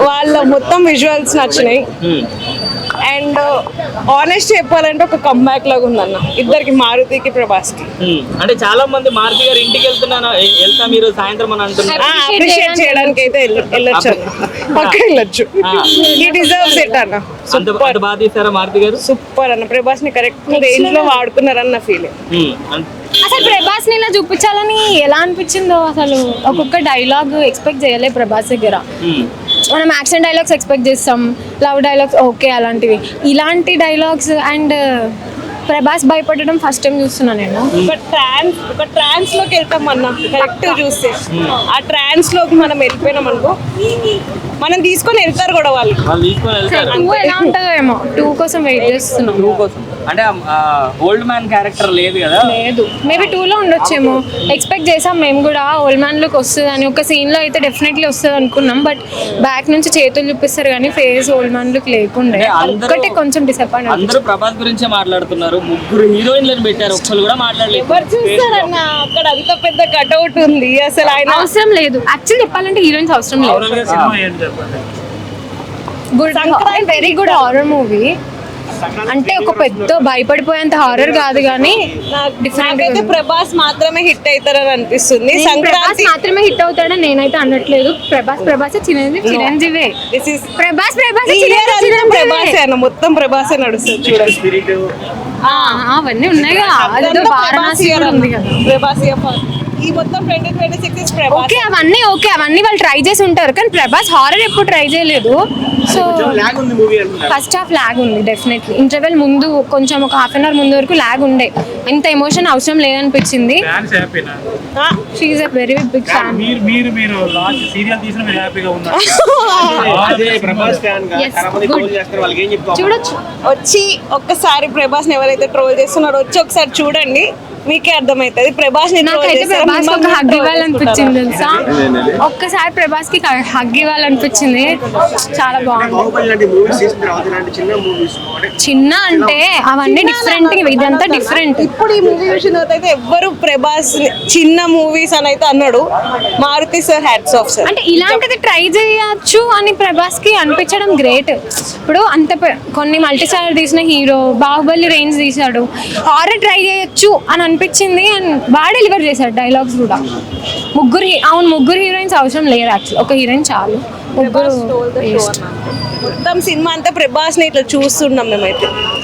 వాళ్ళ మొత్తం విజువల్స్ నచ్చినాయి. అండ్ ఆనెస్ట్ చెప్పాలంటే ఒక కంబ్యాక్ లాగా ఉందన్న ఇద్దరికి, మారుతికి ప్రభాస్కి. అంటే చాలా మంది మారుతి గారు ఇంటికి వెళ్తా మీరు సాయంత్రం అని అంటున్నారు. అప్రిషియేట్ చేయడానికి అయితే వెళ్ళొచ్చు, పక్క వెళ్ళొచ్చు. ఈ డిజర్వ్స్ ఇట్ అన్న. అంత బాగా తీసారా మారుతి గారు? సూపర్ అన్న, ప్రభాస్ ని కరెక్ట్ రేంజ్ లో వాడుకున్నారన్న ఫీలింగ్. అసలు ప్రభాస్ ని ఇలా చూపించాలని ఎలా అనిపించిందో అసలు. ఒక్కొక్క డైలాగ్ ఎక్స్పెక్ట్ చేయలే ప్రభాస్ దగ్గర. మనం యాక్షన్ డైలాగ్స్ ఎక్స్పెక్ట్ చేస్తాం, లవ్ డైలాగ్స్ ఓకే అలాంటివి. ఇలాంటి డైలాగ్స్ అండ్ ప్రభాస్ భయపడడం ఫస్ట్ టైం చూస్తున్నా నేను. ఒక ట్రాన్స్ లోకి వెళ్తాం అన్న, కరెక్ట్ చూస్తే ఆ ట్రాన్స్ లోకి మనం వెళ్ళిపోయినాం అనుకో, మనం తీసుకొని వెళ్తారు కూడా వాళ్ళు తీసుకొని వెళ్తారు. 2 ఎలా ఉంటుందో ఏమో, 2 కోసం వెయిట్ చేస్తున్నాం. 2 కోసం అంటే ఓల్డ్ మ్యాన్ క్యారెక్టర్ లేదు కదా? లేదు, మేబీ 2లో ఉండొచ్చేమో. ఎక్స్పెక్ట్ చేసాం మేము కూడా ఓల్డ్ మ్యాన్ లుక్ వస్తుంది అని. ఒక సీన్ లో అయితే డెఫినెట్లీ వస్తుంది అనుకున్నాం, బట్ బ్యాక్ నుంచి చేతులు చూపిస్తారు కానీ ఫేస్ ఓల్డ్ మ్యాన్ లుక్ లేకుండే. ఒక్కటే కొంచెం డిసప్పాయింట్. అందరూ ప్రభాస్ గురించే మాట్లాడుతున్నారు, 3 హీరోయిన్లను పెట్టారు, ఒక్కరు కూడా మాట్లాడలేదు. ఎవరు చూస్తారన్న, అక్కడ అంత పెద్ద కట్అవుట్ ఉంది, అసలు ఆయన అవసరం లేదు. యాక్చువల్లీ చెప్పాలంటే హీరోయిన్స్ అవసరం లేదు. Very good horror movie. అంటే ఒక పెద్ద భయపడిపోయేంత హారర్ కాదు కానీ నాకైతే ప్రభాస్ మాత్రమే హిట్ అవుతారని అనిపిస్తుంది. ప్రభాస్ మాత్రమే హిట్ అవుతాడని నేనైతే అనట్లేదు. ప్రభాస్ చిరంజీవే. ప్రభాసే అన్న, మొత్తం ప్రభాసే నడుస్తుంది చూడండి. అవన్నీ ఉన్నాయి కదా, అదేదో వారణాసి ఉంది కదా ప్రభాస్. ఈ మొత్తం 2026 ప్రభాస్. ఓకే అవన్నీ వాళ్ళు ట్రై చేసి ఉంటారు కానీ ప్రభాస్ హారర్ ఎప్పుడు ట్రై చేయలేదు. సో ఫస్ట్ హాఫ్ లాగ్ ఉంది డెఫినెట్లీ. ఇంటర్వెల్ ముందు కొంచెం ఒక హాఫ్ అన్ అవర్ ముందు వరకు లాగ్ ఉండే, ఇంత ఎమోషన్ అవసరం లేదనిపించింది. She's a very big fan. చూడొచ్చు. వచ్చి ఒక్కసారి ప్రభాస్ ఎవరైతే ట్రోల్ చేస్తున్నారో వచ్చి ఒకసారి చూడండి, మీకే అర్థమవుతుంది. ప్రభాస్ ప్రభాస్ ఒక హగ్ ఇవ్వాలనిపించింది తెలుసా. ఒక్కసారి ప్రభాస్ కి హగ్ ఇవ్వాలనిపించింది. చాలా బాగుంది. చిన్న అంటే అవన్నీ డిఫరెంట్, ఇదంతా డిఫరెంట్. ఇప్పుడు ఈ మూవీ విషయంలో అయితే ఎవ్వరు ప్రభాస్ చిన్న మూవీస్ అని అయితే అన్నాడు. Maruthi sir hats off sir. అంటే ఇలాంటిది ట్రై చేయొచ్చు అని ప్రభాస్ కి అనిపించడం గ్రేట్. ఇప్పుడు అంత కొన్ని మల్టీ స్టారర్ తీసిన హీరో బాహుబలి రేంజ్ తీశాడు, హారర్ ట్రై చేయొచ్చు అని అనిపించింది అండ్ బాగా డెలివర్ చేశాడు డైలాగ్స్ కూడా. ముగ్గురు హీరోయిన్స్ అవసరం లేదు యాక్చువల్, ఒక హీరోయిన్ చాలు. ముగ్గురు మొత్తం సినిమా అంతా ప్రభాస్ ని ఇట్లా చూస్తున్నాం మేమైతే.